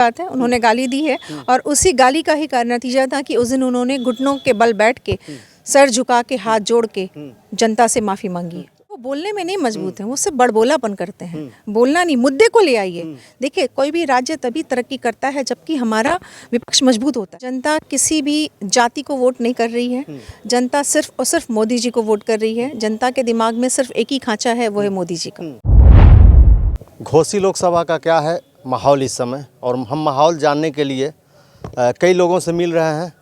बात है, उन्होंने गाली दी है और उसी गाली का ही नतीजा था कि उस दिन उन्होंने घुटनों के बल बैठ के सर झुका के हाथ जोड़ के जनता से माफ़ी मांगी। वो बोलने में नहीं मजबूत हैं, वो सिर्फ बड़बोलापन करते हैं, बोलना नहीं, मुद्दे को ले आइए। देखिए, कोई भी राज्य तभी तरक्की करता है जबकि हमारा विपक्ष मजबूत होता है। जनता किसी भी जाति को वोट नहीं कर रही है, जनता सिर्फ और सिर्फ मोदी जी को वोट कर रही है। जनता के दिमाग में सिर्फ एक ही खांचा है, वो है मोदी जी का। घोसी लोकसभा का क्या है माहौल इस समय, और हम माहौल जानने के लिए कई लोगों से मिल रहे हैं,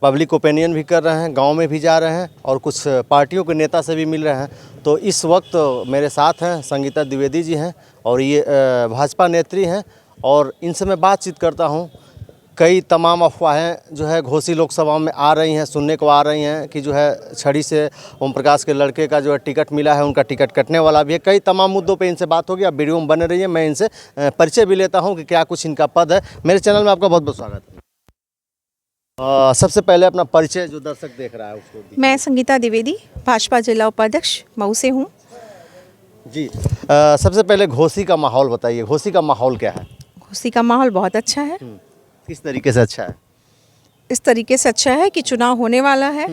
पब्लिक ओपिनियन भी कर रहे हैं, गांव में भी जा रहे हैं और कुछ पार्टियों के नेता से भी मिल रहे हैं। तो इस वक्त मेरे साथ हैं संगीता द्विवेदी जी हैं और ये भाजपा नेत्री हैं और इनसे मैं बातचीत करता हूं। कई तमाम अफवाहें जो है घोसी लोकसभा में आ रही हैं, सुनने को आ रही हैं कि जो है छड़ी से ओम प्रकाश के लड़के का जो है टिकट मिला है, उनका टिकट कटने वाला भी है। कई तमाम मुद्दों पे इनसे बात होगी। आप वीडियो में बने रहिए, मैं इनसे परिचय भी लेता हूं कि क्या कुछ इनका पद है। मेरे चैनल में आपका बहुत बहुत स्वागत है। सबसे पहले अपना परिचय जो दर्शक देख रहा है उसको दीजिए। मैं संगीता द्विवेदी, भाजपा जिला उपाध्यक्ष मऊ से हूँ जी। सबसे पहले घोसी का माहौल बताइए, घोसी का माहौल क्या है? घोसी का माहौल बहुत अच्छा है। किस तरीके से अच्छा है? इस तरीके से अच्छा है कि चुनाव होने वाला है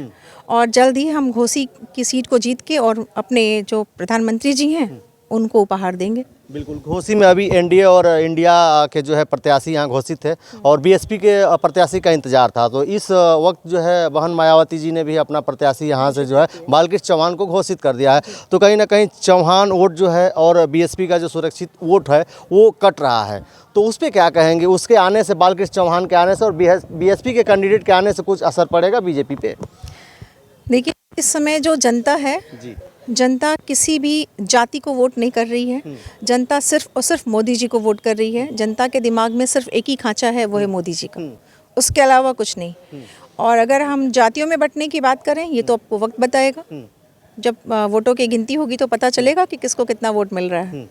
और जल्द ही हम घोसी की सीट को जीत के और अपने जो प्रधानमंत्री जी हैं उनको उपहार देंगे। बिल्कुल। घोसी में अभी एनडीए और इंडिया के जो है प्रत्याशी यहाँ घोषित थे और बीएसपी के प्रत्याशी का इंतजार था। तो इस वक्त जो है बहन मायावती जी ने भी अपना प्रत्याशी यहाँ से जो है बालकृष्ण चौहान को घोषित कर दिया है। तो कहीं ना कहीं चौहान वोट जो है और बीएसपी का जो सुरक्षित वोट है वो कट रहा है। तो उस पर क्या कहेंगे? उसके आने से, बालकृष्ण चौहान के आने से और बीएसपी के कैंडिडेट के आने से कुछ असर पड़ेगा बीजेपी पे? देखिए, इस समय जो जनता है जी, जनता किसी भी जाति को वोट नहीं कर रही है, जनता सिर्फ और सिर्फ मोदी जी को वोट कर रही है। जनता के दिमाग में सिर्फ एक ही खांचा है, वो है मोदी जी का, उसके अलावा कुछ नहीं। और अगर हम जातियों में बंटने की बात करें, ये तो आपको वक्त बताएगा। जब वोटों की गिनती होगी तो पता चलेगा कि किसको कितना वोट मिल रहा है।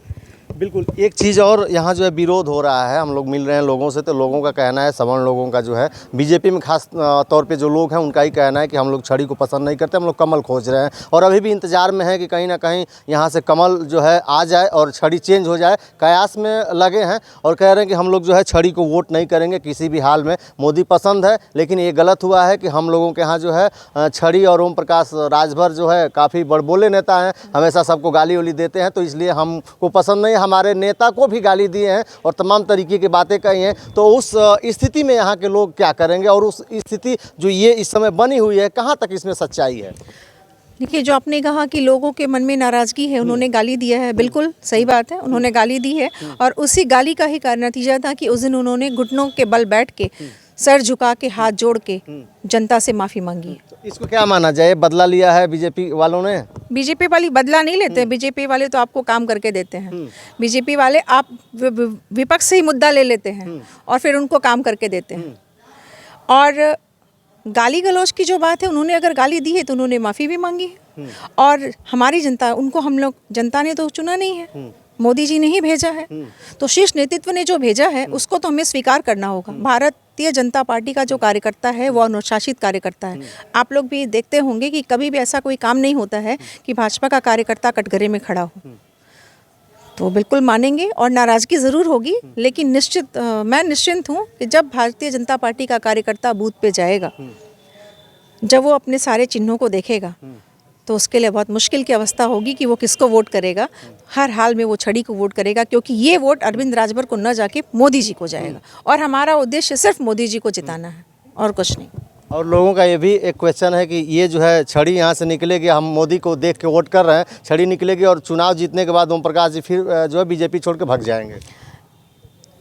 बिल्कुल। एक चीज़ और, यहाँ जो है विरोध हो रहा है, हम लोग मिल रहे हैं लोगों से, तो लोगों का कहना है, सवर्ण लोगों का जो है, बीजेपी में खास तौर पे जो लोग हैं उनका ही कहना है कि हम लोग छड़ी को पसंद नहीं करते, हम लोग कमल खोज रहे हैं और अभी भी इंतजार में है कि कहीं ना कहीं यहाँ से कमल जो है आ जाए और छड़ी चेंज हो जाए। कयास में लगे हैं और कह रहे हैं कि हम लोग जो है छड़ी को वोट नहीं करेंगे किसी भी हाल में, मोदी पसंद है। लेकिन ये गलत हुआ है कि हम लोगों के यहाँ जो है छड़ी और ओम प्रकाश राजभर जो है काफ़ी बड़बोले नेता हैं, हमेशा सबको गाली वाली देते हैं, तो इसलिए हमको पसंद नहीं। हमारे नेता को भी गाली दिए हैं और तमाम तरीके की बातें कही हैं। तो उस स्थिति में यहाँ के लोग क्या करेंगे और उस स्थिति जो ये इस समय बनी हुई है, कहाँ तक इसमें सच्चाई है? देखिए, जो आपने कहा कि लोगों के मन में नाराज़गी है, उन्होंने गाली दिया है, बिल्कुल सही बात है, उन्होंने गाली दी है और उसी गाली का ही नतीजा था कि उस दिन उन्होंने घुटनों के बल बैठ के सर झुका के हाथ जोड़ के जनता से माफ़ी मांगी है। इसको क्या माना जाए? बदला लिया है बीजेपी वालों ने? बीजेपी वाली बदला नहीं लेते हैं, बीजेपी वाले तो आपको काम करके देते हैं। बीजेपी वाले आप विपक्ष से ही मुद्दा ले लेते हैं और फिर उनको काम करके देते हैं। और गाली गलौज की जो बात है, उन्होंने अगर गाली दी है तो उन्होंने माफ़ी भी मांगी है और हमारी जनता, उनको हम लोग, जनता ने तो चुना नहीं है, मोदी जी ने ही भेजा है। तो शीर्ष नेतृत्व ने जो भेजा है उसको तो हमें स्वीकार करना होगा। भारतीय जनता पार्टी का जो कार्यकर्ता है वो अनुशासित कार्यकर्ता है। आप लोग भी देखते होंगे कि कभी भी ऐसा कोई काम नहीं होता है कि भाजपा का कार्यकर्ता कटघरे में खड़ा हो। तो बिल्कुल मानेंगे और नाराज़गी ज़रूर होगी, लेकिन निश्चित मैं निश्चिंत हूँ कि जब भारतीय जनता पार्टी का कार्यकर्ता बूथ पे जाएगा, जब वो अपने सारे चिन्हों को देखेगा, तो उसके लिए बहुत मुश्किल की अवस्था होगी कि वो किसको वोट करेगा। हर हाल में वो छड़ी को वोट करेगा, क्योंकि ये वोट अरविंद राजभर को न जाके मोदी जी को जाएगा और हमारा उद्देश्य सिर्फ मोदी जी को जिताना है और कुछ नहीं। और लोगों का ये भी एक क्वेश्चन है कि ये जो है छड़ी यहाँ से निकलेगी, हम मोदी को देख के वोट कर रहे हैं, छड़ी निकलेगी और चुनाव जीतने के बाद ओम प्रकाश जी फिर जो है बीजेपी छोड़ के भाग जाएंगे।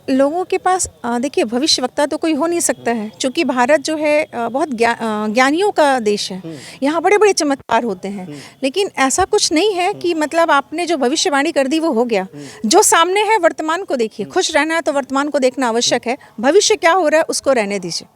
लोगों के पास देखिए, भविष्यवक्ता तो कोई हो नहीं सकता है, क्योंकि भारत जो है बहुत ज्ञानियों का देश है। यहाँ बड़े बड़े चमत्कार होते हैं, लेकिन ऐसा कुछ नहीं है कि मतलब आपने जो भविष्यवाणी कर दी वो हो गया। जो सामने है वर्तमान को देखिए, खुश रहना है तो वर्तमान को देखना आवश्यक है, भविष्य क्या हो रहा है उसको रहने दीजिए।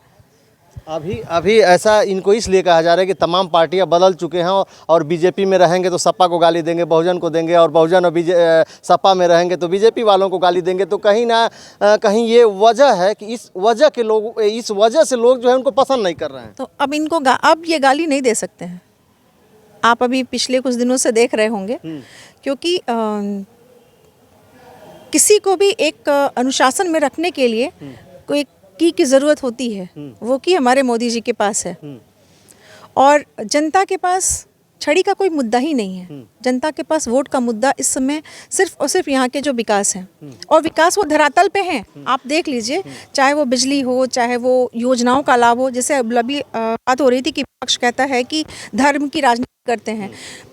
अभी ऐसा इनको इसलिए कहा जा रहा है कि तमाम पार्टियां बदल चुके हैं और बीजेपी में रहेंगे तो सपा को गाली देंगे, बहुजन को देंगे, और बहुजन और सपा में रहेंगे तो बीजेपी वालों को गाली देंगे। तो कहीं ना कहीं ये वजह है कि इस वजह से लोग जो है उनको पसंद नहीं कर रहे हैं। तो अब इनको अब ये गाली नहीं दे सकते हैं। आप अभी पिछले कुछ दिनों से देख रहे होंगे, क्योंकि किसी को भी एक अनुशासन में रखने के लिए कोई की ज़रूरत होती है वो की हमारे मोदी जी के पास है। और जनता के पास छड़ी का कोई मुद्दा ही नहीं है। जनता के पास वोट का मुद्दा इस समय सिर्फ और सिर्फ यहाँ के जो विकास हैं, और विकास वो धरातल पे हैं। आप देख लीजिए, चाहे वो बिजली हो, चाहे वो योजनाओं का लाभ हो। जैसे अभी बात हो रही थी कि विपक्ष कहता है कि धर्म की राजनीति करते हैं।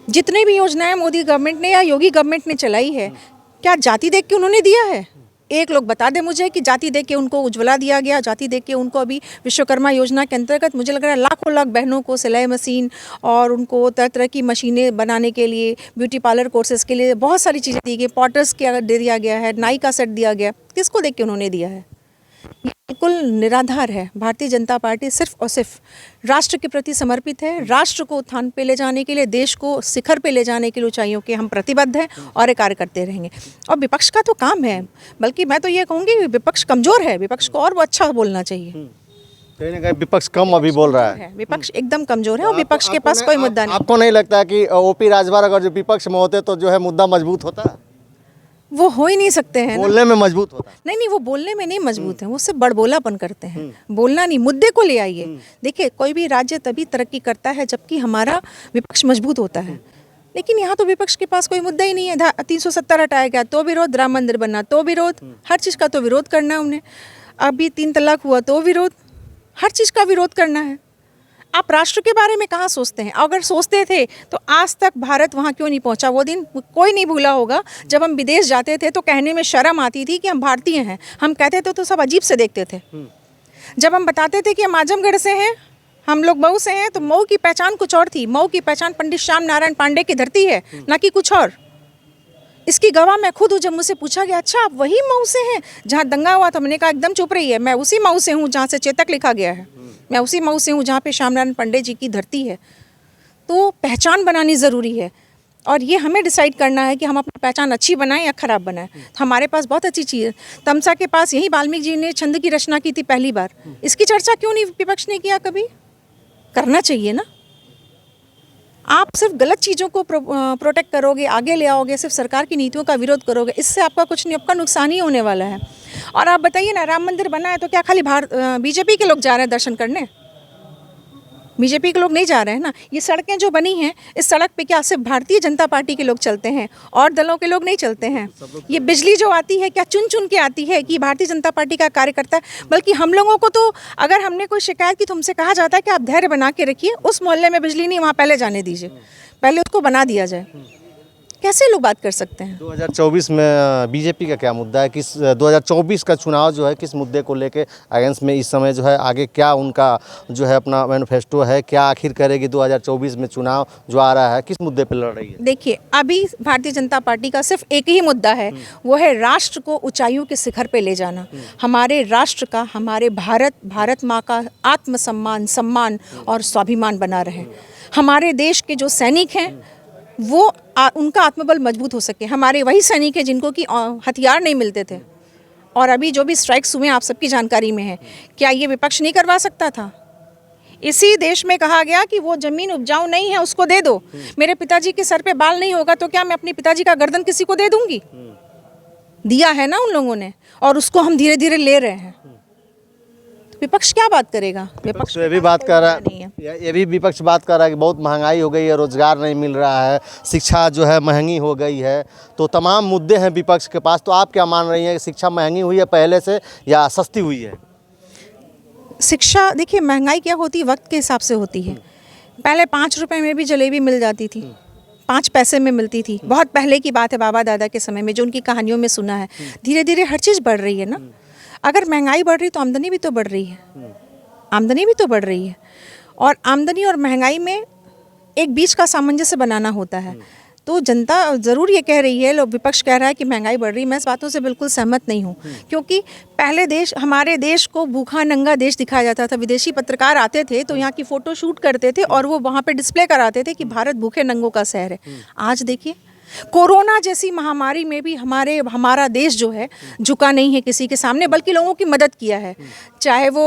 जितनी भी योजनाएं मोदी गवर्नमेंट ने या योगी गवर्नमेंट ने चलाई है, क्या जाति देख के उन्होंने दिया है? एक लोग बता दे मुझे कि जाति देख के उनको उज्ज्वला दिया गया, जाति देख के उनको अभी विश्वकर्मा योजना के अंतर्गत मुझे लग रहा है लाखों लाख बहनों को सिलाई मशीन और उनको तरह तरह की मशीनें बनाने के लिए, ब्यूटी पार्लर कोर्सेज के लिए बहुत सारी चीज़ें दी गई। पॉटर्स के दे दिया गया है, नाई का सेट दिया गया। किसको देख के उन्होंने दिया है? ये बिल्कुल निराधार है। भारतीय जनता पार्टी सिर्फ और सिर्फ राष्ट्र के प्रति समर्पित है। राष्ट्र को उत्थान पे ले जाने के लिए, देश को शिखर पे ले जाने के लिए ऊंचाइयों के हम प्रतिबद्ध हैं और ये कार्य करते रहेंगे। और विपक्ष का तो काम है, बल्कि मैं तो ये कहूँगी विपक्ष कमज़ोर है, विपक्ष को और वो अच्छा बोलना चाहिए। कहीं ना कहीं विपक्ष कम अभी बोल रहा है। विपक्ष एकदम कमज़ोर है और विपक्ष के पास कोई मुद्दा नहीं। आपको नहीं लगता कि ओपी राजभर अगर जो विपक्ष में होते तो जो है मुद्दा मजबूत होता? वो हो ही नहीं सकते हैं। बोलने में मजबूत होता? नहीं, वो बोलने में नहीं मजबूत है, वो सिर्फ बड़बोलापन करते हैं। बोलना नहीं, मुद्दे को ले आइए। देखिए, कोई भी राज्य तभी तरक्की करता है जबकि हमारा विपक्ष मजबूत होता है। लेकिन यहाँ तो विपक्ष के पास कोई मुद्दा ही नहीं है। 370 हटाया गया तो विरोध, राम मंदिर बनना तो विरोध, हर चीज़ का तो विरोध करना है उन्हें। अभी 3 तलाक हुआ तो विरोध, हर चीज़ का विरोध करना है। आप राष्ट्र के बारे में कहाँ सोचते हैं? अगर सोचते थे तो आज तक भारत वहाँ क्यों नहीं पहुँचा? वो दिन कोई नहीं भूला होगा जब हम विदेश जाते थे तो कहने में शर्म आती थी कि हम भारतीय हैं। हम कहते थे तो सब अजीब से देखते थे। जब हम बताते थे कि हम आजमगढ़ से हैं, हम लोग मऊ से हैं, तो मऊ की पहचान कुछ और थी। मऊ की पहचान पंडित श्याम नारायण पांडे की धरती है, ना कि कुछ और। इसकी गवाह मैं खुद हूँ। जब मुझसे पूछा गया, अच्छा आप वही मऊ से हैं जहाँ दंगा हुआ था, मैंने कहा एकदम चुप रही है, मैं उसी मऊ से हूँ जहाँ से चेतक लिखा गया है। मैं उसी मऊ से हूँ जहाँ पे श्यामनारायण पंडित जी की धरती है। तो पहचान बनानी ज़रूरी है और ये हमें डिसाइड करना है कि हम अपनी पहचान अच्छी बनाएं या ख़राब बनाएं। तो हमारे पास बहुत अच्छी चीज़ है। तमसा के पास यही वाल्मीकि जी ने छंद की रचना की थी पहली बार। इसकी चर्चा क्यों नहीं विपक्ष ने किया? कभी करना चाहिए ना। आप सिर्फ गलत चीज़ों को प्रोटेक्ट करोगे, आगे ले आओगे, सिर्फ सरकार की नीतियों का विरोध करोगे, इससे आपका कुछ नहीं, आपका नुकसान ही होने वाला है। और आप बताइए ना, राम मंदिर बना है तो क्या खाली बीजेपी के लोग जा रहे हैं दर्शन करने? बीजेपी के लोग नहीं जा रहे हैं ना। ये सड़कें जो बनी हैं, इस सड़क पे क्या सिर्फ भारतीय जनता पार्टी के लोग चलते हैं और दलों के लोग नहीं चलते हैं? ये बिजली जो आती है क्या चुन चुन के आती है कि भारतीय जनता पार्टी का कार्यकर्ता है? बल्कि हम लोगों को तो अगर हमने कोई शिकायत की तो हमसे कहा जाता है कि आप धैर्य बना के रखिए, उस मोहल्ले में बिजली नहीं, वहाँ पहले जाने दीजिए, पहले उसको बना दिया जाए। कैसे लोग बात कर सकते हैं? 2024 में बीजेपी का क्या मुद्दा है? किस 2024 का चुनाव जो है किस मुद्दे को लेके अगेंस्ट में इस समय जो है आगे क्या उनका जो है अपना मैनिफेस्टो है, क्या आखिर करेगी? 2024 में चुनाव जो आ रहा है किस मुद्दे पे लड़ रही है? देखिए, अभी भारतीय जनता पार्टी का सिर्फ एक ही मुद्दा है, वो है राष्ट्र को ऊंचाइयों के शिखर पे ले जाना। हमारे राष्ट्र का, हमारे भारत माँ का आत्मसम्मान, सम्मान और स्वाभिमान बना रहे। हमारे देश के जो सैनिक हैं वो उनका आत्मबल मजबूत हो सके। हमारे वही सैनिक हैं जिनको कि हथियार नहीं मिलते थे, और अभी जो भी स्ट्राइक्स हुए आप सबकी जानकारी में है। क्या ये विपक्ष नहीं करवा सकता था? इसी देश में कहा गया कि वो ज़मीन उपजाऊ नहीं है, उसको दे दो। मेरे पिताजी के सर पे बाल नहीं होगा तो क्या मैं अपने पिताजी का गर्दन किसी को दे दूंगी? दिया है ना उन लोगों ने, और उसको हम धीरे धीरे ले रहे हैं। विपक्ष क्या बात करेगा? विपक्ष ये भी बात कर रहा है, ये भी विपक्ष बात कर रहा है कि बहुत महंगाई हो गई है, रोजगार नहीं मिल रहा है, शिक्षा जो है महंगी हो गई है, तो तमाम मुद्दे हैं विपक्ष के पास। तो आप क्या मान रही हैं कि शिक्षा महंगी हुई है पहले से या सस्ती हुई है? शिक्षा, देखिए महंगाई क्या होती है, वक्त के हिसाब से होती है। पहले 5 रुपए में भी जलेबी मिल जाती थी, 5 पैसे में मिलती थी। बहुत पहले की बात है, बाबा दादा के समय में, जो उनकी कहानियों में सुना है। धीरे धीरे हर चीज़ बढ़ रही है ना। अगर महंगाई बढ़ रही तो आमदनी भी तो बढ़ रही है, आमदनी भी तो बढ़ रही है। और आमदनी और महंगाई में एक बीच का सामंजस्य बनाना होता है। तो जनता ज़रूर ये कह रही है, लोग विपक्ष कह रहा है कि महंगाई बढ़ रही है। मैं इस बातों से बिल्कुल सहमत नहीं हूँ, क्योंकि पहले हमारे देश को भूखा नंगा देश दिखाया जाता था। विदेशी पत्रकार आते थे तो यहाँ की फ़ोटो शूट करते थे और वो वहाँ पे डिस्प्ले कराते थे कि भारत भूखे नंगों का शहर है। आज देखिए, कोरोना जैसी महामारी में भी हमारा देश जो है झुका नहीं है किसी के सामने, बल्कि लोगों की मदद किया है। चाहे वो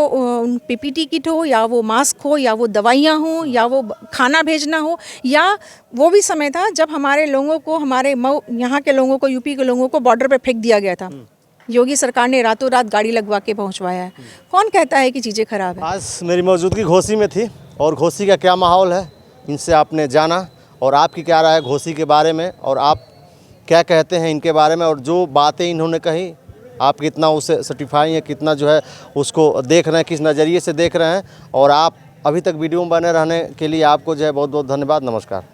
पीपीटी किट हो, या वो मास्क हो, या वो दवाइयाँ हो, या वो खाना भेजना हो, या वो भी समय था जब हमारे लोगों को, हमारे यहाँ के लोगों को, यूपी के लोगों को बॉर्डर पे फेंक दिया गया था। योगी सरकार ने रातों रात गाड़ी लगवा के पहुंचवाया है। कौन कहता है कि चीज़ें खराब है? आज मेरी मौजूदगी घोसी में थी और घोसी का क्या माहौल है इनसे आपने जाना, और आपकी क्या राय है घोसी के बारे में, और आप क्या कहते हैं इनके बारे में, और जो बातें इन्होंने कही आप कितना उसे सर्टिफाई है, कितना जो है उसको देख रहे हैं, किस नज़रिए से देख रहे हैं। और आप अभी तक वीडियो में बने रहने के लिए आपको जो है बहुत बहुत धन्यवाद। नमस्कार।